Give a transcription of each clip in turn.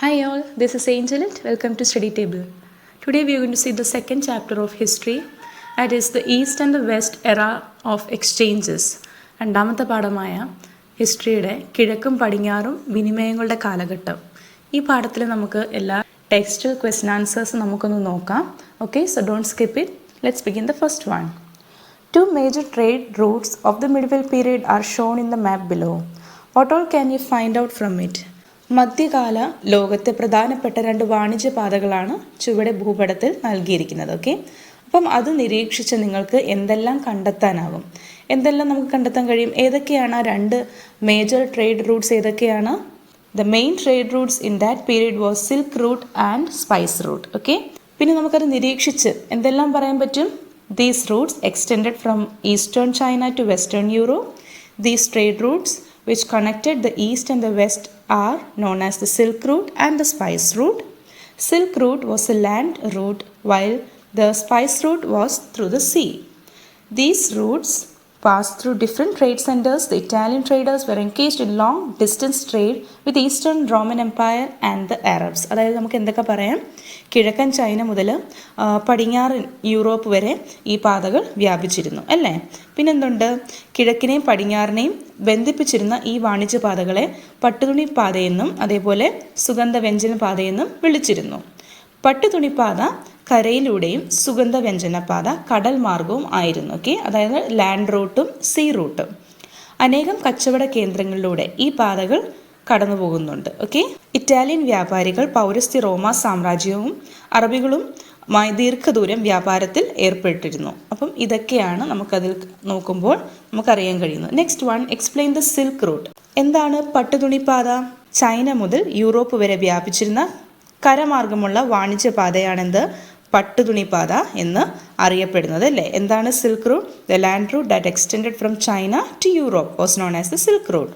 Hi all, this is Angelit. Welcome to Study Table. Today we are going to see the second chapter of history, that is the East and the West era of exchanges. രണ്ടാമത്തെ പാഠമായ ഹിസ്റ്ററിയുടെ കിഴക്കും പടിഞ്ഞാറും വിനിമയങ്ങളുടെ കാലഘട്ടം. ഈ പാഠത്തിൽ നമുക്ക് എല്ലാ textual question answers നമുക്കൊന്ന് നോക്കാം. Okay, so don't skip it. Let's begin the first one. Two major trade routes of the medieval period are shown in the map below. What all can you find out from it? മധ്യകാല ലോകത്തെ പ്രധാനപ്പെട്ട രണ്ട് വാണിജ്യപാതകളാണ് ചുവടെ ഭൂപടത്തിൽ നൽകിയിരിക്കുന്നത്. Okay, അപ്പം അത് നിരീക്ഷിച്ച് നിങ്ങൾക്ക് എന്തെല്ലാം കണ്ടെത്താനാകും, എന്തെല്ലാം നമുക്ക് കണ്ടെത്താൻ കഴിയും, ഏതൊക്കെയാണ് ആ രണ്ട് മേജർ ട്രേഡ് റൂട്ട്സ് ഏതൊക്കെയാണ്? The main trade routes in that period was silk route and spice route. Okay, പിന്നെ നമുക്കത് നിരീക്ഷിച്ച് എന്തെല്ലാം പറയാൻ പറ്റും? These routes extended from eastern China to western Europe. These trade routes which connected the east and the west are known as the Silk Route and the Spice Route. Silk Route was a land route while the Spice Route was through the sea. These routes passed through different trade centers. The Italian traders were engaged in long distance trade with Eastern Roman Empire and the Arabs. അതായത് നമുക്ക് എന്തൊക്കെ പറയാം? കിഴക്കൻ China മുതൽ പടിഞ്ഞാറൻ Europe വരെ ഈ പാതകൾ വ്യാപിച്ചിരുന്നു അല്ലേ. പിന്നെന്തുണ്ട്? കിഴക്കിനെയും പടിഞ്ഞാറിനെയും ബന്ധിപ്പിച്ചിരുന്ന ഈ വാണിജ്യ പാതകളെ പട്ടുതുണി പാതയെന്നും അതേപോലെ സുഗന്ധവ്യഞ്ജന പാതയെന്നും വിളിച്ചിരുന്നു. പട്ടുതുണിപ്പാത കരയിലൂടെയും സുഗന്ധവ്യഞ്ജന പാത കടൽ മാർഗവും ആയിരുന്നു. ഓക്കെ, അതായത് ലാൻഡ് റൂട്ടും സീ റൂട്ടും. അനേകം കച്ചവട കേന്ദ്രങ്ങളിലൂടെ ഈ പാതകൾ കടന്നു പോകുന്നുണ്ട്. ഓക്കെ, ഇറ്റാലിയൻ വ്യാപാരികൾ പൗരസ്ത്യ റോമ സാമ്രാജ്യവും അറബികളും ദീർഘദൂരം വ്യാപാരത്തിൽ ഏർപ്പെട്ടിരുന്നു. അപ്പം ഇതൊക്കെയാണ് നമുക്കതിൽ നോക്കുമ്പോൾ നമുക്കറിയാൻ കഴിയുന്നത്. Next one, explain the silk root. എന്താണ് പട്ടുതുണിപ്പാത? ചൈന മുതൽ യൂറോപ്പ് വരെ വ്യാപിച്ചിരുന്ന കരമാർഗമുള്ള വാണിജ്യപാതയാണെന്ത്? പട്ടുതുണിപ്പാത എന്ന് അറിയപ്പെടുന്നത് അല്ലേ. എന്താണ് silk route? The land route that extended from China to Europe was known as the silk route.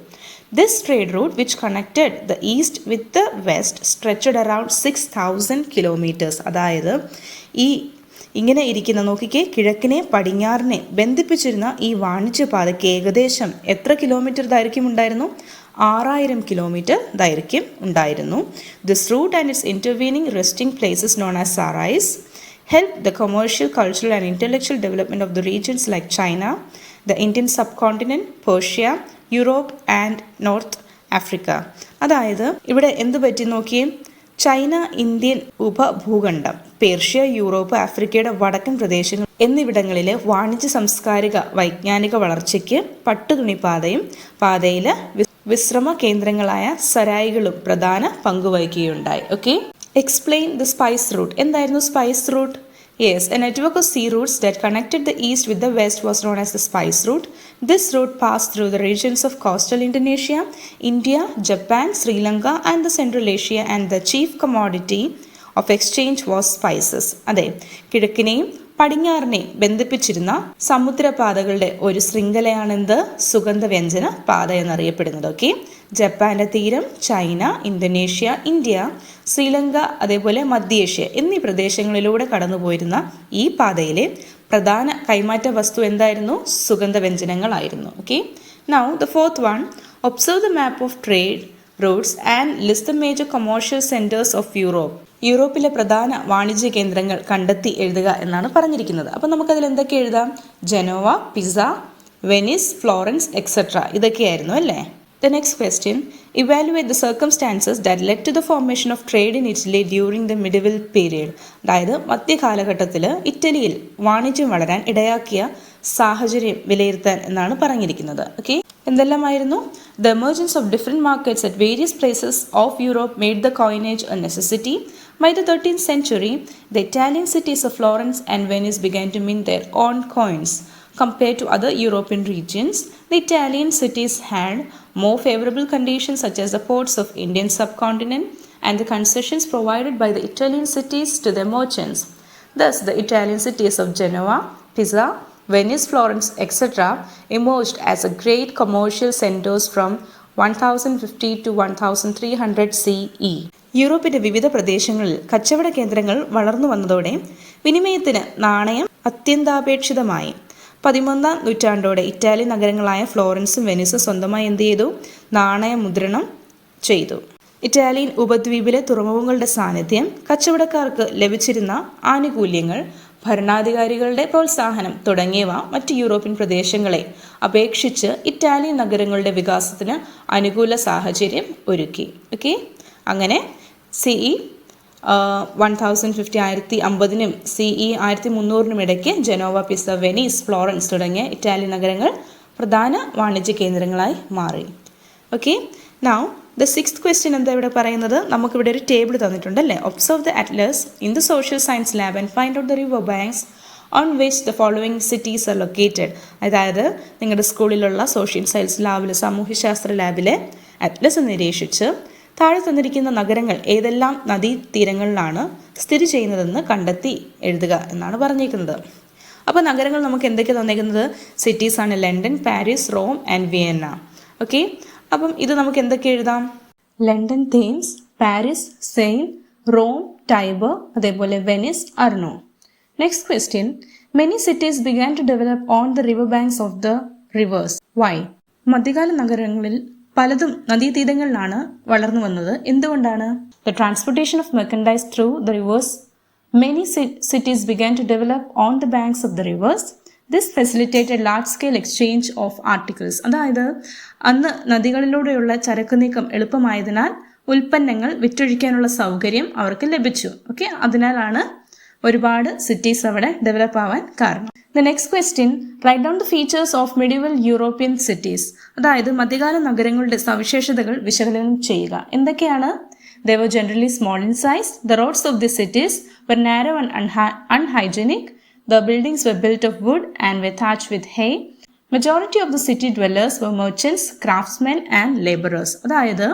This trade route which connected the east with the west stretched around 6,000 kilometers. അതായത് ഇങ്ങനെ ഇരിക്കുന്ന നോക്കിക്കേ, കിഴക്കിനെ പടിഞ്ഞാറിനെ ബന്ധിപ്പിച്ചിരുന്ന ഈ വാണിജ്യപാതയ്ക്ക് ഏകദേശം എത്ര കിലോമീറ്റർ ദൈർഘ്യം ഉണ്ടായിരുന്നു? 6,000 kilometre ദൈർഘ്യം ഉണ്ടായിരുന്നു. This route and its intervening resting places known as sarais helped the commercial, cultural and intellectual development of the regions like China, the Indian subcontinent, Persia, Europe and north Africa. അതായത് ഇവിടെ എന്ത് പറ്റി നോക്കിയേ, China, Indian ഉപഭൂഖണ്ഡം, Persia, Europe, ആഫ്രിക്കയുടെ വടക്കൻ പ്രദേശങ്ങൾ എന്നിവിടങ്ങളിലെ വാണിജ്യ, സാംസ്കാരിക, വൈജ്ഞാനിക വളർച്ചയ്ക്ക് പട്ടുതുണിപ്പാതയും പാതയിലെ വിശ്രമ കേന്ദ്രങ്ങളായ സരായികളും പ്രധാന പങ്കുവഹിക്കുകയുണ്ടായി. Okay, explain the spice route. എന്തായിരുന്നു spice route? Yes, a network of sea routes that connected the east with the west was known as the spice route. This route passed through the regions of coastal Indonesia, India, Japan, Sri Lanka and the Central Asia, and the chief commodity of exchange was spices. അതെ, കിഴക്കിനെയും പടിഞ്ഞാറിനെയും ബന്ധിപ്പിച്ചിരുന്ന സമുദ്രപാതകളുടെ ഒരു ശൃംഖലയാണെന്ത്? സുഗന്ധവ്യഞ്ജന പാത എന്നറിയപ്പെടുന്നത്. Okay, ജപ്പാന്റെ തീരം, China, Indonesia, India, Sri Lanka, അതേപോലെ മധ്യേഷ്യ എന്നീ പ്രദേശങ്ങളിലൂടെ കടന്നുപോയിരുന്ന ഈ പാതയിലെ പ്രധാന കൈമാറ്റ വസ്തു എന്തായിരുന്നു? സുഗന്ധവ്യഞ്ജനങ്ങളായിരുന്നു. Okay, now the fourth one, observe the map of trade routes and list the major commercial centres of Europe. യൂറോപ്പിലെ പ്രധാന വാണിജ്യ കേന്ദ്രങ്ങൾ കണ്ടെത്തി എഴുതുക എന്നാണ് പറഞ്ഞിരിക്കുന്നത്. അപ്പം നമുക്കതിൽ എന്തൊക്കെ എഴുതാം? Genoa, pizza, Venice, Florence etcetera ഇതൊക്കെയായിരുന്നു അല്ലേ. The next question, evaluate the circumstances that led to the formation of trade in Italy during the medieval period. അതായത് മധ്യകാലഘട്ടത്തിൽ ഇറ്റലിയിൽ വാണിജ്യം വളരാൻ ഇടയാക്കിയ സാഹചര്യം വിലയിരുത്താൻ എന്നാണ് പറഞ്ഞിരിക്കുന്നത്. Okay, എന്തെല്ലാമായിരുന്നു? The emergence of different markets at various places of Europe made the coinage a necessity. By the 13th century, the Italian cities of Florence and Venice began to mint their own coins. Compared to other European regions, the Italian cities had more favorable conditions such as the ports of Indian subcontinent and the concessions provided by the Italian cities to their merchants. Thus, the Italian cities of Genoa, Pisa, Venice, Florence, etc. emerged as a great commercial centers from 1050 to 1300 CE. യൂറോപ്പിന്റെ വിവിധ പ്രദേശങ്ങളിൽ കച്ചവട കേന്ദ്രങ്ങൾ വളർന്നു വന്നതോടെ വിനിമയത്തിന് നാണയം അത്യന്താപേക്ഷിതമായി. 11ാം നൂറ്റാണ്ടോടെ Italian നഗരങ്ങളായ ഫ്ലോറൻസും വെനീസും സ്വന്തമായി എന്ത് ചെയ്തു? നാണയ മുദ്രണം ചെയ്തു. ഇറ്റാലിയൻ ഉപദ്വീപിലെ തുറമുഖങ്ങളുടെ സാന്നിധ്യം, കച്ചവടക്കാർക്ക് ലഭിച്ചിരുന്ന ആനുകൂല്യങ്ങൾ, ഭരണാധികാരികളുടെ പ്രോത്സാഹനം തുടങ്ങിയവ മറ്റ് യൂറോപ്യൻ പ്രദേശങ്ങളെ അപേക്ഷിച്ച് ഇറ്റാലിയൻ നഗരങ്ങളുടെ വികാസത്തിന് അനുകൂല സാഹചര്യം ഒരുക്കി. ഓക്കെ, അങ്ങനെ CE 1050 1550 CE 1300 ഇടയ്ക്ക് ജനോവ, പിസ, വെനീസ്, ഫ്ലോറൻസ് തുടങ്ങിയ ഇറ്റാലിയൻ നഗരങ്ങൾ പ്രധാന വാണിജ്യ കേന്ദ്രങ്ങളായി മാറി. Okay, now the 6th question എന്താ ഇവിടെ പറയുന്നത്? നമുക്കിവിടെ ഒരു ടേബിൾ തന്നിട്ടുണ്ടല്ലേ. Observe the atlas in the social science lab and find out the river banks on which the following cities are located. അതായത് നിങ്ങളുടെ സ്കൂളിലുള്ള സോഷ്യൽ സയൻസ് ലാബിൽ, സാമൂഹ്യശാസ്ത്ര ലാബിലെ അറ്റ്ലസ് നിരീക്ഷിച്ച് താഴെ തന്നിരിക്കുന്ന നഗരങ്ങൾ ഏതെല്ലാം നദീതീരങ്ങളിലാണ് സ്ഥിതി ചെയ്യുന്നതെന്ന് കണ്ടെത്തി എഴുതുക എന്നാണ് പറഞ്ഞേക്കുന്നത്. അപ്പോൾ നഗരങ്ങൾ നമുക്ക് എന്തൊക്കെ തന്നേക്കുന്നത്? സിറ്റീസാണ് London, Paris, Rome and Vienna. Okay, അപ്പം ഇത് നമുക്ക് എന്തൊക്കെ എഴുതാം? London, Thames, Paris, Seine, Rome, Tiber, അതേപോലെ Venice, Arno. Next question, many cities began to develop on the river banks of the rivers. Why? മധ്യകാല നഗരങ്ങളിൽ പലതും നദീതീരങ്ങളിലാണ് വളർന്നു വന്നത്. എന്തുകൊണ്ടാണ്? The transportation of merchandise through the rivers. Many cities began to develop on the banks of the rivers. This facilitated large-scale exchange of articles. അതായത് അന്ന് നദികളിലൂടെയുള്ള ചരക്ക് നീക്കം എളുപ്പമായതിനാൽ ഉൽപ്പന്നങ്ങൾ വിറ്റൊഴിക്കാനുള്ള സൗകര്യം അവർക്ക് ലഭിച്ചു. ഓക്കെ, അതിനാലാണ് ഒരുപാട് സിറ്റീസ് അവിടെ ഡെവലപ്പ് ആവാൻ കാരണം. The next question, write down the features of medieval European cities. അതായത് മധ്യകാല നഗരങ്ങളുടെ സവിശേഷതകൾ വിശകലനം ചെയ്യുക. എന്തൊക്കെയാണ്? They were generally small in size. The roads of the cities were narrow and unhygienic. The buildings were built of wood and were thatched with hay. Majority of the city dwellers were merchants, craftsmen and laborers. അതായത്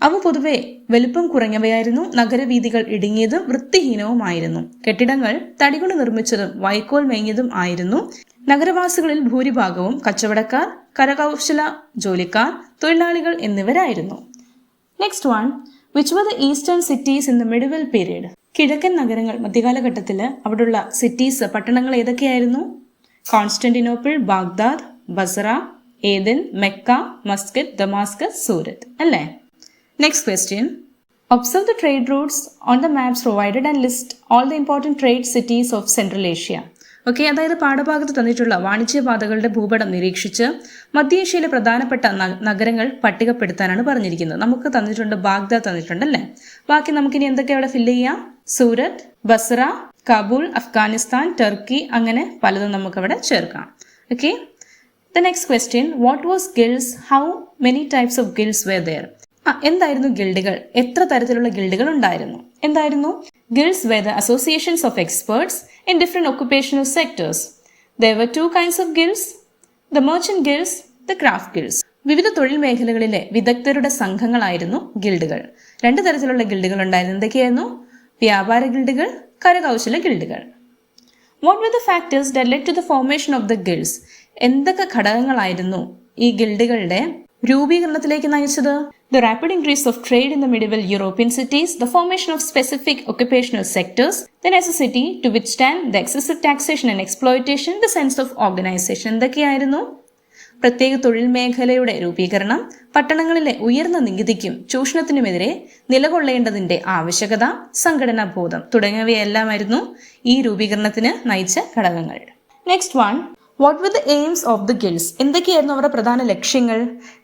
അവ പൊതുവെ വലുപ്പം കുറഞ്ഞവയായിരുന്നു. നഗരവീഥികൾ ഇടുങ്ങിയതും വൃത്തിഹീനവുമായിരുന്നു. കെട്ടിടങ്ങൾ തടികൊണ്ട് നിർമ്മിച്ചതും വൈക്കോൽ മേഞ്ഞതും ആയിരുന്നു. നഗരവാസികളിൽ ഭൂരിഭാഗവും കച്ചവടക്കാർ, കരകൗശല ജോലിക്കാർ, തൊഴിലാളികൾ എന്നിവരായിരുന്നു. Next one, which were the eastern cities in the medieval period? കിഴക്കൻ നഗരങ്ങൾ മധ്യകാലഘട്ടത്തിൽ അവിടെയുള്ള സിറ്റീസ്, പട്ടണങ്ങൾ ഏതൊക്കെയായിരുന്നു? Constantinople, Baghdad, Basra, Aden, Mecca, Muscat, Damascus, Surat. അല്ലേ? Next question, observe the trade routes on the maps provided and list all the important trade cities of Central Asia. Okay, അതായത് പാഠഭാഗത്ത് തന്നിട്ടുള്ള വാണിജ്യപാതകളുടെ ഭൂപടം നിരീക്ഷിച്ച് മധ്യേഷ്യയിലെ പ്രധാനപ്പെട്ട നഗരങ്ങൾ പട്ടികപ്പെടുത്താനാണ് പറഞ്ഞിരിക്കുന്നത്. നമുക്ക് തന്നിട്ടുണ്ട്, ബാഗ്ദാദ് തന്നിട്ടുണ്ടല്ലേ. ബാക്കി നമുക്കിനി എന്തൊക്കെ അവിടെ ഫില്ല് ചെയ്യാം? സൂരത്ത്, ബസ്ര, കാബൂൾ, അഫ്ഗാനിസ്ഥാൻ, ടർക്കി, അങ്ങനെ പലതും നമുക്കവിടെ ചേർക്കാം. Okay, the next question, what was guilds? How many types of guilds were there? എന്തായിരുന്നു ഗിൽഡുകൾ? എത്ര തരത്തിലുള്ള ഗിൽഡുകൾ ഉണ്ടായിരുന്നു? എന്തായിരുന്നു? Guilds were the associations of experts in different occupational sectors. There were two kinds of guilds, the merchant guilds, the craft guilds. വിവിധ തൊഴിൽ മേഖലകളിലെ വിദഗ്ധരുടെ സംഘങ്ങളായിരുന്നു ഗിൽഡുകൾ. രണ്ട് തരത്തിലുള്ള ഗിൽഡുകൾ ഉണ്ടായിരുന്നു. എന്തൊക്കെയായിരുന്നു? വ്യാപാര ഗിൽഡുകൾ, കരകൗശല ഗിൽഡുകൾ. What were the factors that led to the formation of the guilds? എന്തൊക്കെ ഘടകങ്ങളായിരുന്നു ഈ ഗിൽഡുകളുടെ രൂപീകരണത്തിലേക്ക് നയിച്ചത്? The rapid increase of trade in the medieval European cities, the formation of specific occupational sectors, the necessity to withstand the excessive taxation and exploitation, the sense of organization. എന്തൊക്കെയായിരുന്നു? പ്രത്യേക തൊഴിൽ മേഖലയുടെ രൂപീകരണം, പട്ടണങ്ങളിലെ ഉയർന്ന നികുതിക്കും ചൂഷണത്തിനുമെതിരെ നിലകൊള്ളേണ്ടതിന്റെ ആവശ്യകത, സംഘടനാ ബോധം തുടങ്ങിയവയെല്ലാമായിരുന്നു ഈ രൂപീകരണത്തിന് നയിച്ച ഘടകങ്ങൾ. Next one, what were the aims of the guilds? എന്തൊക്കെയായിരുന്നു അവരുടെ പ്രധാന ലക്ഷ്യങ്ങൾ?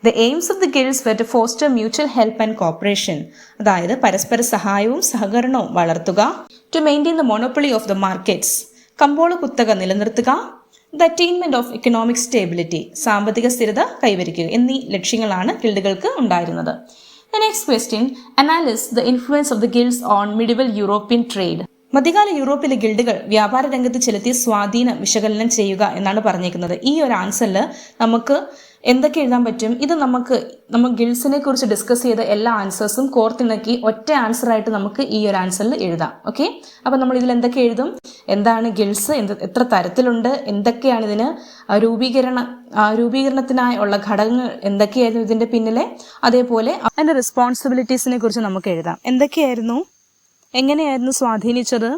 The aims of the guilds were to foster mutual help and cooperation. അതായത് പരസ്പര സഹായവും സഹകരണവും വളർത്തുക. To maintain the monopoly of the markets. കമ്പോള കുത്തക നിലനിർത്തുക. The attainment of economic stability. സാമ്പത്തിക സ്ഥിരത കൈവരിക്കുക എന്നീ ലക്ഷ്യങ്ങളാണ് ഗിൽഡുകൾക്ക് ഉണ്ടായിരുന്നത്. The next question, analyze the influence of the guilds on medieval European trade. മധ്യകാല യൂറോപ്പിലെ ഗിൽഡുകൾ വ്യാപാര രംഗത്ത് ചെലുത്തിയ സ്വാധീനം വിശകലനം ചെയ്യുക എന്നാണ് പറഞ്ഞേക്കുന്നത്. ഈ ഒരു ആൻസറിൽ നമുക്ക് എന്തൊക്കെ എഴുതാൻ പറ്റും? ഇത് നമ്മൾ ഗിൽഡ്സിനെ കുറിച്ച് ഡിസ്കസ് ചെയ്ത എല്ലാ ആൻസേഴ്സും കോർത്തിണക്കി ഒറ്റ ആൻസറായിട്ട് നമുക്ക് ഈ ഒരു ആൻസറിൽ എഴുതാം. ഓക്കെ, അപ്പം നമ്മൾ ഇതിൽ എന്തൊക്കെ എഴുതും? എന്താണ് ഗിൽഡ്സ്, എത്ര തരത്തിലുണ്ട്, എന്തൊക്കെയാണ് ഇതിന് രൂപീകരണത്തിനായി ഉള്ള ഘടകങ്ങൾ എന്തൊക്കെയായിരുന്നു ഇതിൻ്റെ പിന്നിലെ, അതേപോലെ അതിൻ്റെ റെസ്പോൺസിബിലിറ്റീസിനെ കുറിച്ച് നമുക്ക് എഴുതാം. എന്തൊക്കെയായിരുന്നു, എങ്ങനെയായിരുന്നു സ്വാധീനിച്ചത്?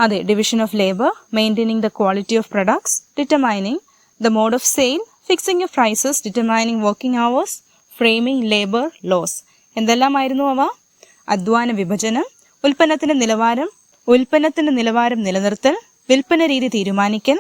അതെ, division of labour, maintaining the quality of products, determining the mode of sale, fixing of prices, determining working hours, framing labour laws എന്തെല്ലാമായിരുന്നു അവ? അധ്വാന വിഭജനം, ഉൽപ്പന്നത്തിന്റെ നിലവാരം നിലനിർത്തൽ, വിൽപ്പന രീതി തീരുമാനിക്കൽ,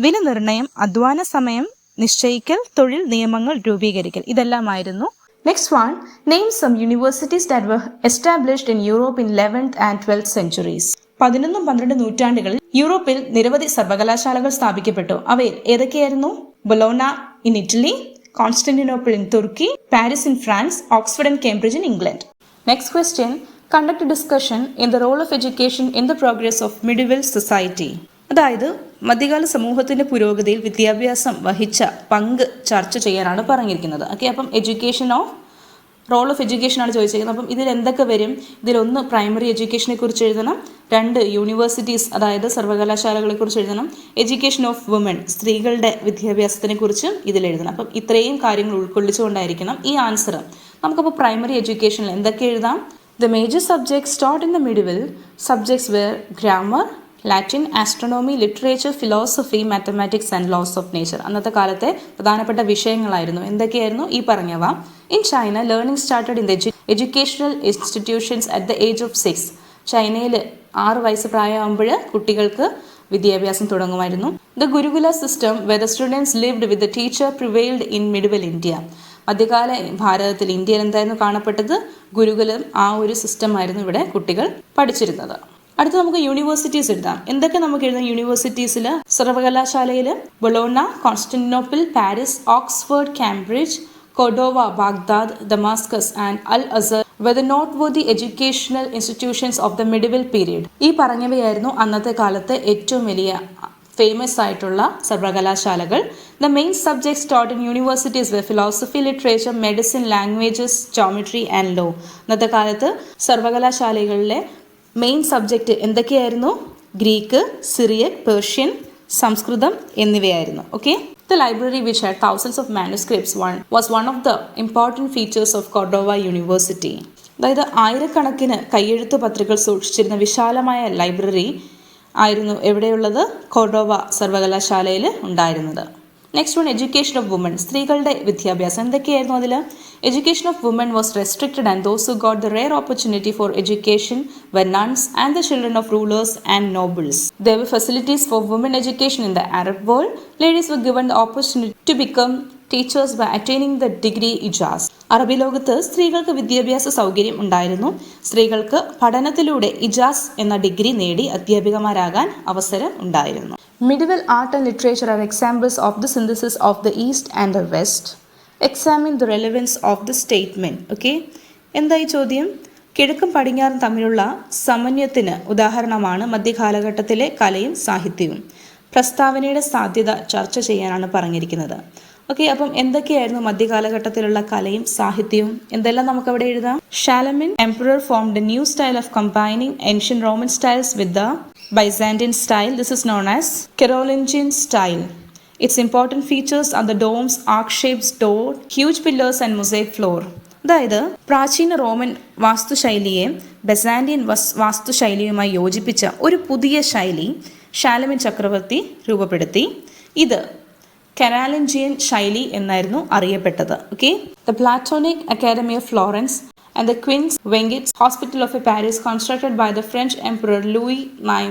വില നിർണ്ണയം, അധ്വാന സമയം നിശ്ചയിക്കൽ, തൊഴിൽ നിയമങ്ങൾ രൂപീകരിക്കൽ. ഇതെല്ലാമായിരുന്നു. Next one, name some universities that were established in Europe in 11th and 12th centuries. 11 12 നൂറ്റാണ്ടുകളിൽ യൂറോപ്പിൽ നിരവധി സർവകലാശാലകൾ സ്ഥാപിക്കപ്പെട്ടു. അവയിൽ ഏതൊക്കെയായിരുന്നു? Bologna in Italy, Constantinople in Turkey, Paris in France, Oxford and Cambridge in England. Next question, conduct a discussion in the role of education in the progress of medieval society. അതായത് മധ്യകാല സമൂഹത്തിന്റെ പുരോഗതിയിൽ വിദ്യാഭ്യാസം വഹിച്ച പങ്ക് ചർച്ച ചെയ്യാനാണ് പറഞ്ഞിരിക്കുന്നത്. ഓക്കെ, അപ്പം റോൾ ഓഫ് എഡ്യൂക്കേഷൻ ആണ് ചോദിച്ചിരിക്കുന്നത്. അപ്പം ഇതിൽ എന്തൊക്കെ വരും? ഇതിലൊന്ന് പ്രൈമറി എഡ്യൂക്കേഷനെ കുറിച്ച് എഴുതണം, 2 യൂണിവേഴ്സിറ്റീസ് അതായത് സർവകലാശാലകളെ കുറിച്ച് എഴുതണം, എഡ്യൂക്കേഷൻ ഓഫ് വുമൺ സ്ത്രീകളുടെ വിദ്യാഭ്യാസത്തിനെ കുറിച്ചും ഇതിൽ എഴുതണം. അപ്പം ഇത്രയും കാര്യങ്ങൾ ഉൾക്കൊള്ളിച്ചുകൊണ്ടായിരിക്കണം ഈ ആൻസർ. നമുക്കപ്പോൾ പ്രൈമറി എഡ്യൂക്കേഷനിൽ എന്തൊക്കെ എഴുതാം? The major subjects taught in the medieval subjects were grammar, Latin, astronomy, literature, philosophy, mathematics and laws of nature. അന്നത്തെ കാലത്തെ പ്രധാനപ്പെട്ട വിഷയങ്ങളായിരുന്നു. എന്തൊക്കെയായിരുന്നു ഈ പറഞ്ഞവ? In China, learning started in the educational institutions at the age of 6. ചൈനയിൽ 6 വയസ്സ് പ്രായമാകുമ്പോൾ കുട്ടികൾക്ക് വിദ്യാഭ്യാസം തുടങ്ങുമായിരുന്നു. The Gurukula system, where the students lived with the teacher, prevailed in medieval India. മധ്യകാല ഭാരതത്തിൽ, ഇന്ത്യയിൽ എന്തായിരുന്നു കാണപ്പെട്ടത്? ഗുരുകുലം, ആ ഒരു സിസ്റ്റം ആയിരുന്നു ഇവിടെ കുട്ടികൾ പഠിച്ചിരുന്നത്. അടുത്ത നമുക്ക് യൂണിവേഴ്സിറ്റീസ് എഴുതാം. എന്തൊക്കെ നമുക്ക് എഴുതാം യൂണിവേഴ്സിറ്റീസിൽ? സർവകലാശാലയിൽ Bologna, Constantinople, Paris, Oxford, Cambridge, Cordova, Baghdad, Damascus and Al Azhar were the noteworthy educational institutions of the medieval period. ഈ പറഞ്ഞവയായിരുന്നു അന്നത്തെ കാലത്തെ ഏറ്റവും വലിയ ഫേമസ് ആയിട്ടുള്ള സർവകലാശാലകൾ. The main subjects taught in universities were philosophy, literature, medicine, languages, geometry and law. അന്നത്തെ കാലത്ത് സർവകലാശാലകളിലെ main subject എന്തൊക്കെയായിരുന്നു? ഗ്രീക്ക്, സിറിയക്, പേർഷ്യൻ, സംസ്കൃതം എന്നിവയായിരുന്നു. Okay, The library, which had thousands of manuscripts, was one of the important features of Cordova University. അതായത് ആയിരക്കണക്കിന് കയ്യെഴുത്ത് പത്രികകൾ സൂക്ഷിച്ചിരുന്ന വിശാലമായ library ആയിരുന്നു എവിടെയുള്ളത്? കോർഡോവ സർവകലാശാലയിൽ ഉണ്ടായിരുന്നത്. Next one, education of woman, സ്ത്രീകളുടെ വിദ്യാഭ്യാസം. എന്തൊക്കെയായിരുന്നു അതിൽ? Education of woman was restricted and those who got the rare opportunity for education were nuns and the children of rulers and nobles. There were facilities for women education in the Arab world. Ladies were given the opportunity to become teachers by attaining the degree ijaz. അറബി ലോകത്ത് സ്ത്രീകൾക്ക് വിദ്യാഭ്യാസ സൗകര്യം ഉണ്ടായിരുന്നു. സ്ത്രീകൾക്ക് പഠനത്തിലൂടെ ഇജാസ് എന്ന degree നേടി അധ്യാപികമാരാകാൻ അവസരം ഉണ്ടായിരുന്നു. Medieval art and literature are examples of the synthesis of the East and the West. Examine the relevance of the statement. Okay, എന്തായി ചോദ്യം? കിഴക്കും പടിഞ്ഞാറും തമ്മിലുള്ള സമന്വയത്തിന് ഉദാഹരണമാണ് മധ്യകാലഘട്ടത്തിലെ കലയും സാഹിത്യവും. പ്രസ്താവനയുടെ സാധ്യത ചർച്ച ചെയ്യാനാണ് പറഞ്ഞിരിക്കുന്നത്. ഓക്കെ, അപ്പം എന്തൊക്കെയായിരുന്നു മധ്യകാലഘട്ടത്തിലുള്ള കലയും സാഹിത്യവും? എന്തെല്ലാം നമുക്കവിടെ എഴുതാം? Charlemagne emperor formed a new style of combining ancient Roman styles with the Byzantine style. This is known as Carolingian style. Its important features are the domes, arc-shaped door, huge pillars and mosaic floor. അതായത് പ്രാചീന Roman വാസ്തുശൈലിയെ ബെസാന്റിയൻ വാസ്തുശൈലിയുമായി യോജിപ്പിച്ച ഒരു പുതിയ ശൈലി ഷാലമിൻ ചക്രവർത്തി രൂപപ്പെടുത്തി. ഇത് കരാലിഞ്ചിയൻ ശൈലി എന്നായിരുന്നു അറിയപ്പെട്ടത്. Okay, the Platonic academy of Florence and the Queen's Wengit's Hospital of Paris, constructed by the French Emperor Louis IX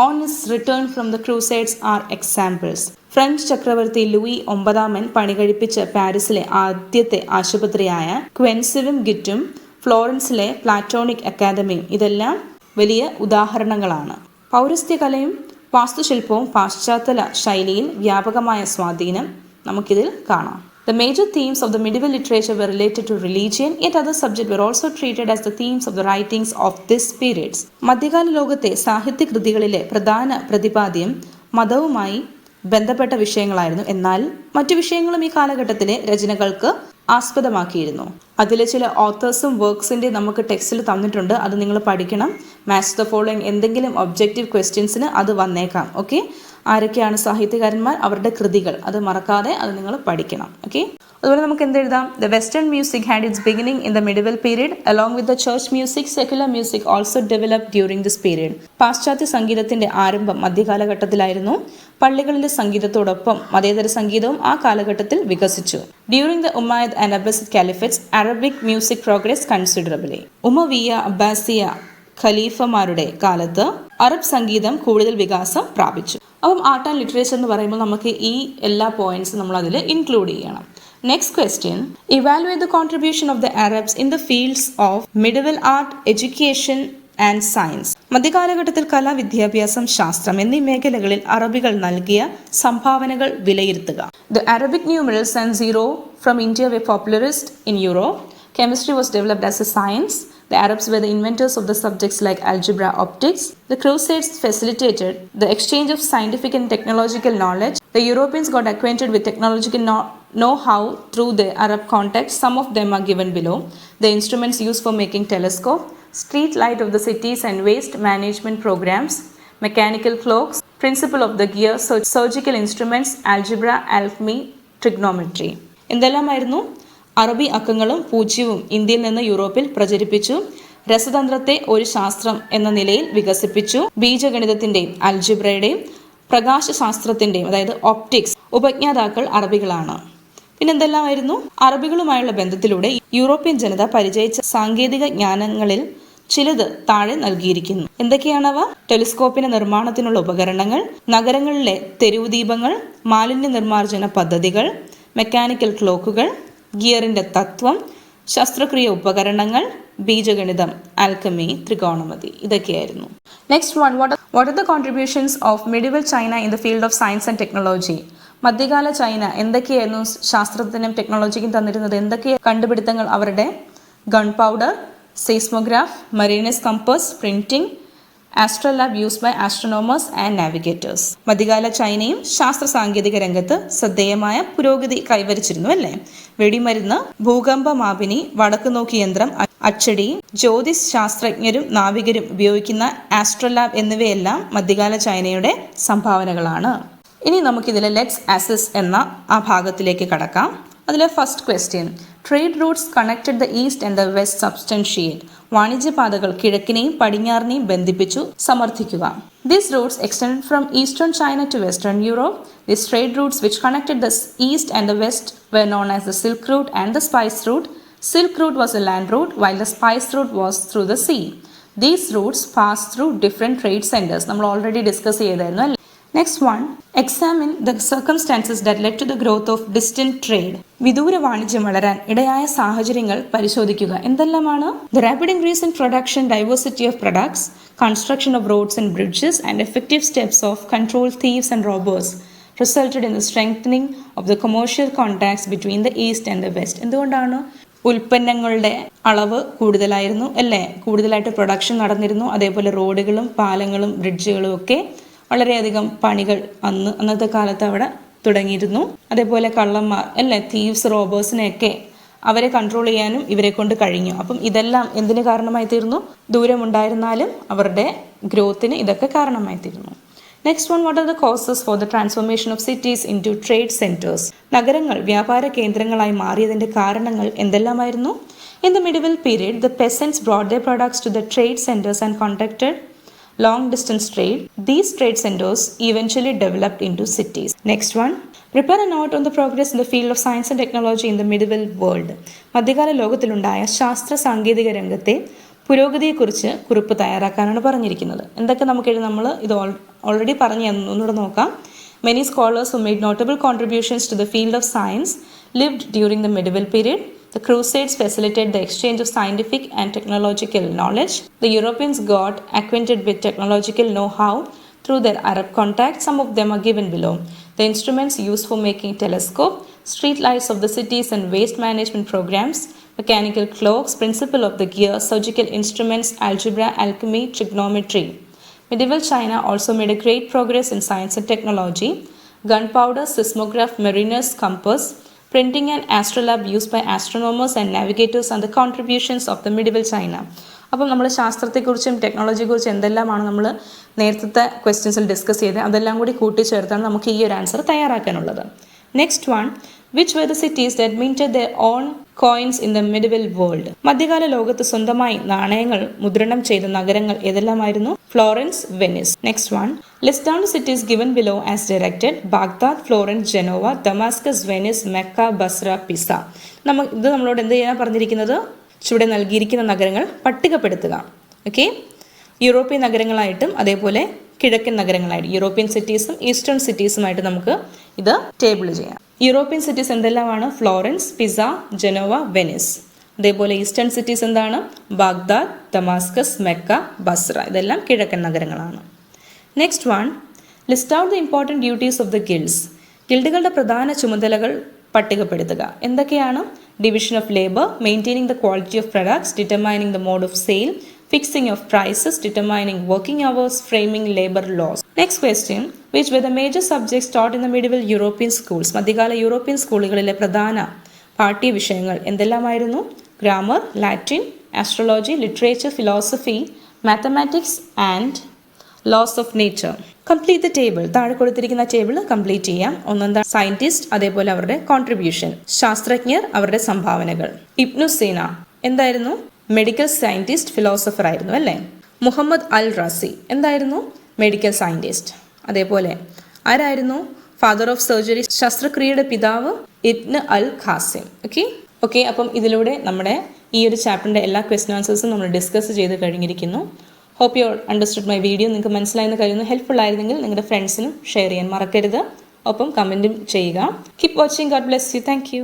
on his return from the Crusades, are examples. French ചക്രവർത്തി ലൂയി 9 പണികഴിപ്പിച്ച പാരീസിലെ ആദ്യത്തെ ആശുപത്രിയായ ക്വെൻസിവും ഗിറ്റും ഫ്ലോറൻസിലെ പ്ലാറ്റോണിക് അക്കാദമിയും ഇതെല്ലാം വലിയ ഉദാഹരണങ്ങളാണ്. പൗരസ്ത്യകലയും വാസ്തുശില്പവും പാശ്ചാത്യ ശൈലിയിൽ വ്യാപകമായ സ്വാധീനം നമുക്കിതിൽ കാണാം. The major themes of the medieval literature were related to religion, yet other subjects were also treated as the themes of the writings of this periods. മധ്യകാല ലോകത്തെ സാഹിത്യകൃതികളിലെ പ്രധാന പ്രതിപാദ്യം മതവുമായി ബന്ധപ്പെട്ട വിഷയങ്ങളായിരുന്നു. എന്നാൽ മറ്റു വിഷയങ്ങളും ഈ കാലഘട്ടത്തിലെ രചനകൾക്ക് ആസ്പദമാക്കിയിരുന്നു. അതിലെ ചില ഓത്തേഴ്സും വർക്ക്സിൻ്റെ നമുക്ക് ടെക്സ്റ്റിൽ തന്നിട്ടുണ്ട്, അത് നിങ്ങൾ പഠിക്കണം. മാച്ച് ദ ഫോളോയിങ് എന്തെങ്കിലും ഒബ്ജക്റ്റീവ് ക്വസ്റ്റ്യൻസിന് അത് വന്നേക്കാം. ഓക്കെ, ആരൊക്കെയാണ് സാഹിത്യകാരന്മാർ, അവരുടെ കൃതികൾ അത് മറക്കാതെ അത് നിങ്ങൾ പഠിക്കണം. ഓക്കെ, അതുപോലെ നമുക്ക് എന്തെഴുതാം? The western music had its beginning in the medieval period along with the church music secular music also develop during this period. പാശ്ചാത്യ സംഗീതത്തിന്റെ ആരംഭം മധ്യകാലഘട്ടത്തിലായിരുന്നു. പള്ളികളിലെ സംഗീതത്തോടൊപ്പം മതേതര സംഗീതവും ആ കാലഘട്ടത്തിൽ വികസിച്ചു. During the Umayyad and Abbasid caliphates Arabic music progress considerably. ഉമവിയ അബ്ബാസിയ ഖലീഫമാരുടെ കാലത്ത് അറബ് സംഗീതം കൂടുതൽ വികാസം പ്രാപിച്ചു. അപ്പം ആർട്ട് ആൻഡ് ലിറ്ററേച്ചർ എന്ന് പറയുമ്പോൾ നമുക്ക് ഈ എല്ലാ പോയിന്റ്സും നമ്മൾ അതിൽ ഇൻക്ലൂഡ് ചെയ്യണം. Next question, evaluate the contribution of the Arabs in the fields of medieval art, education and science. മധ്യകാലഘട്ടത്തിൽ കല, വിദ്യാഭ്യാസം, ശാസ്ത്രം എന്നീ മേഖലകളിൽ അറബികൾ നൽകിയ സംഭാവനകൾ വിലയിരുത്തുക. The Arabic numerals and zero from India were popularized in Europe. Chemistry was developed as a science. The Arabs were the inventors of the subjects like algebra, optics. The Crusades facilitated the exchange of scientific and technological knowledge. The Europeans got acquainted with technological know-how through the Arab contacts. Some of them are given below. The instruments used for making telescope, street light of the cities and waste management programs, mechanical clocks, principle of the gear, surgical instruments, algebra, alchemy, trigonometry. എന്തെല്ലാമായിരുന്നു? അറബി അക്കങ്ങളും പൂജ്യവും ഇന്ത്യയിൽ നിന്ന് യൂറോപ്പിൽ പ്രചരിപ്പിച്ചു. രസതന്ത്രത്തെ ഒരു ശാസ്ത്രം എന്ന നിലയിൽ വികസിപ്പിച്ചു. ബീജഗണിതത്തിന്റെയും അൽജിബ്രയുടെയും പ്രകാശശാസ്ത്രത്തിന്റെയും അതായത് ഒപ്റ്റിക്സ് ഉപജ്ഞാതാക്കൾ അറബികളാണ്. പിന്നെന്തെല്ലാമായിരുന്നു? അറബികളുമായുള്ള ബന്ധത്തിലൂടെ യൂറോപ്യൻ ജനത പരിചയിച്ച സാങ്കേതിക ജ്ഞാനങ്ങളിൽ ചിലത് താഴെ നൽകിയിരിക്കുന്നു. എന്തൊക്കെയാണവ? ടെലിസ്കോപ്പിന്റെ നിർമ്മാണത്തിനുള്ള ഉപകരണങ്ങൾ, നഗരങ്ങളിലെ തെരുവു ദീപങ്ങൾ, മാലിന്യ നിർമ്മാർജ്ജന പദ്ധതികൾ, മെക്കാനിക്കൽ ക്ലോക്കുകൾ, ഗിയറിന്റെ തത്വം, ശസ്ത്രക്രിയ ഉപകരണങ്ങൾ, ബീജഗണിതം, ആൽക്കമി, ത്രികോണമിതി ഇതൊക്കെയായിരുന്നു. Next one, what are the contributions of medieval China in the field of science and technology. മധ്യകാല ചൈന എന്തൊക്കെയായിരുന്നു ശാസ്ത്രത്തിനും ടെക്നോളജിക്കും തന്നിരുന്നത്? എന്തൊക്കെ കണ്ടുപിടുത്തങ്ങൾ അവരുടെ? Gunpowder, seismograph, mariner's compass, printing, astrolabe used by astronomers and navigators. മധ്യകാല ചൈനയും ശാസ്ത്ര സാങ്കേതിക രംഗത്ത് ശ്രദ്ധേയമായ പുരോഗതി കൈവരിച്ചിരുന്നു അല്ലേ? വെടിമരുന്ന്, ഭൂകമ്പമാപിനി, വടക്കുനോക്കി യന്ത്രം, അച്ചടി, ജ്യോതിഷ് ശാസ്ത്രജ്ഞരും നാവികരും ഉപയോഗിക്കുന്ന ആസ്ട്രോലാബ് എന്നിവയെല്ലാം മധ്യകാല ചൈനയുടെ സംഭാവനകളാണ്. ഇനി നമുക്കിതിലെ ലെറ്റ്സ് അസസ് എന്ന ആ ഭാഗത്തിലേക്ക് കടക്കാം. അതിലെ first question, trade routes connected the east and the west substantiate. വാണിജ്യപാതകൾ കിഴക്കിനെയും പടിഞ്ഞാറിനെയും ബന്ധിപ്പിച്ചു, സമർത്ഥിക്കുക. These routes extended from eastern China to western Europe. These trade routes which connected the east and the west were known as the Silk Route and the Spice Route. Silk Route was a land route while the Spice Route was through the sea. These routes passed through different trade centers. നമ്മൾ already discuss ചെയ്തായിരുന്നു അല്ലേ? Next one, examine the circumstances that led to the growth of distant trade. വിദൂര വാണിജ്യം വളരാൻ ഇടയായ സാഹചര്യങ്ങൾ പരിശോധിക്കുക. എന്തെല്ലാമാണ്? The rapid increase in production, diversity of products, construction of roads and bridges, and effective steps of control thieves and robbers resulted in the strengthening of the commercial contacts between the east and the west. എന്തുകൊണ്ടാണ്? ഉൽപ്പന്നങ്ങളുടെ അളവ് കൂടുതലായിരുന്നു അല്ലേ? കൂടുതലായിട്ട് production നടന്നിരുന്നു. അതേപോലെ റോഡുകളും പാലങ്ങളും ബ്രിഡ്ജുകളും ഒക്കെ വളരെയധികം പണികൾ അന്നത്തെ കാലത്ത് അവിടെ തുടങ്ങിയിരുന്നു. അതേപോലെ കള്ളന്മാർ അല്ലേ, തീവ്സ്, റോബേഴ്സിനെയൊക്കെ അവരെ കൺട്രോൾ ചെയ്യാനും ഇവരെ കൊണ്ട് കഴിഞ്ഞു. അപ്പം ഇതെല്ലാം എന്തിന് കാരണമായി തീർന്നു? ദൂരമുണ്ടായിരുന്നാലും അവരുടെ ഗ്രോത്തിന് ഇതൊക്കെ കാരണമായി തീർന്നു. Next one, what are the causes for the transformation of cities into trade centres. നഗരങ്ങൾ വ്യാപാര കേന്ദ്രങ്ങളായി മാറിയതിന്റെ കാരണങ്ങൾ എന്തെല്ലാമായിരുന്നു? In the medieval period the peasants brought their products to the trade centres and contracted long distance trade. These trade centers eventually developed into cities. Next one, prepare a note on the progress in the field of science and technology in the medieval world. മധ്യകാല ലോകത്തിലുണ്ടായ ശാസ്ത്ര സാങ്കേതിക രംഗത്തെ പുരോഗതിയെക്കുറിച്ച് കുറിപ്പ് തയ്യാറാക്കാനാണ് പറഞ്ഞിരിക്കുന്നത്. എന്തൊക്കെ നമുക്ക് നമ്മൾ ഇത് ഓൾറെഡി പറഞ്ഞു ഒന്നുകൂടെ നോക്കാം. Many scholars who made notable contributions to the field of science lived during the medieval period. The Crusades facilitated the exchange of scientific and technological knowledge. The Europeans got acquainted with technological know-how through their Arab contacts. Some of them are given below. The instruments used for making telescope, street lights of the cities and waste management programs, mechanical clocks, principle of the gear, surgical instruments, algebra, alchemy, trigonometry. Medieval China also made a great progress in science and technology. Gunpowder, seismograph, mariners' compass, printing and astrolabe used by astronomers and navigators are the contributions of the medieval China. അപ്പം നമ്മൾ ശാസ്ത്രത്തെക്കുറിച്ചും ടെക്നോളജിയെക്കുറിച്ചും എന്തെല്ലാമാണ് നമ്മൾ നേരത്തെ ക്വസ്റ്റ്യൻസിൽ discuss ചെയ്തത്, അതെല്ലാം കൂടി കൂട്ടിച്ചേർത്താണ് നമുക്ക് ഈ ഒരു ആൻസർ തയ്യാറാക്കാനുള്ളത്. Next one, Which were the cities that minted their own coins in the medieval world? മധ്യകാല ലോകത്ത് സ്വന്തമായി നാണയങ്ങൾ മുദ്രണം ചെയ്ത നഗരങ്ങൾ ഏതെല്ലാമായിരുന്നു? Florence, Venice. Next one, list down the cities given below as directed. Baghdad, Florence, Genoa, Damascus, Venice, Mecca, Basra, Pisa. ഇത് നമ്മളോട് എന്ത് ചെയ്യാൻ പറഞ്ഞിരിക്കുന്നത്? ചുവടെ നൽകിയിരിക്കുന്ന നഗരങ്ങൾ പട്ടികപ്പെടുത്തുക. ഓക്കെ, യൂറോപ്യൻ നഗരങ്ങളായിട്ടും അതേപോലെ കിഴക്കൻ നഗരങ്ങളായിട്ട് യൂറോപ്യൻ സിറ്റീസും ഈസ്റ്റേൺ സിറ്റീസുമായിട്ട് നമുക്ക് ഇത് ടേബിൾ ചെയ്യാം. യൂറോപ്യൻ സിറ്റീസ് എന്തെല്ലാമാണ്? Florence, Pisa, Genoa, Venice. അതേപോലെ ഈസ്റ്റേൺ സിറ്റീസ് എന്താണ്? Baghdad, Damascus, Mecca, Basra. ഇതെല്ലാം കിഴക്കൻ നഗരങ്ങളാണ്. Next one, list out the important duties of the guilds. ഗിൽഡുകളുടെ പ്രധാന ചുമതലകൾ പട്ടികപ്പെടുത്തുക. എന്തൊക്കെയാണ്? Division of labour, maintaining the quality of products, determining the mode of sale, fixing of prices, determining working hours, framing labor laws. Next question, which were the major subjects taught in the medieval European schools? മധ്യകാല യൂറോപ്യൻ സ്കൂളുകളിലെ പ്രധാന പാഠ്യ വിഷയങ്ങൾ എന്തെല്ലാമായിരുന്നു? Grammar, Latin, astrology, literature, philosophy, mathematics and laws of nature. Complete the table. താഴെ കൊടുത്തിരിക്കുന്ന table complete ചെയ്യാം. ഒന്നെന്താണ്? സയന്റിസ്റ്റ്, അതേപോലെ അവരുടെ കോൺട്രിബ്യൂഷൻ. ശാസ്ത്രജ്ഞർ, അവരുടെ സംഭാവനകൾ. ഇബ്നു സീന എന്തായിരുന്നു? മെഡിക്കൽ സയൻറ്റിസ്റ്റ്, ഫിലോസഫർ ആയിരുന്നു അല്ലേ? മുഹമ്മദ് അൽ റാസി എന്തായിരുന്നു? Medical scientist. അതേപോലെ ആരായിരുന്നു? ഫാദർ ഓഫ് സർജറി, ശസ്ത്രക്രിയയുടെ പിതാവ് ഇബ്ന് അൽ ഖാസിം. ഓക്കെ, അപ്പം ഇതിലൂടെ നമ്മുടെ ഈ ഒരു ചാപ്റ്ററിൻ്റെ എല്ലാ ക്വസ്റ്റ്യൻ ആൻസേഴ്സും നമ്മൾ ഡിസ്കസ് ചെയ്ത് കഴിഞ്ഞിരിക്കുന്നു. Hope you understood my video. നിങ്ങൾക്ക് മനസ്സിലായെന്ന് കരുതുന്നു. ഹെൽപ്ഫുൾ ആയിരുന്നെങ്കിൽ നിങ്ങളുടെ ഫ്രണ്ട്സിനും ഷെയർ ചെയ്യാൻ മറക്കരുത്. ഒപ്പം കമൻറ്റും ചെയ്യുക. Keep watching. God bless you. Thank you.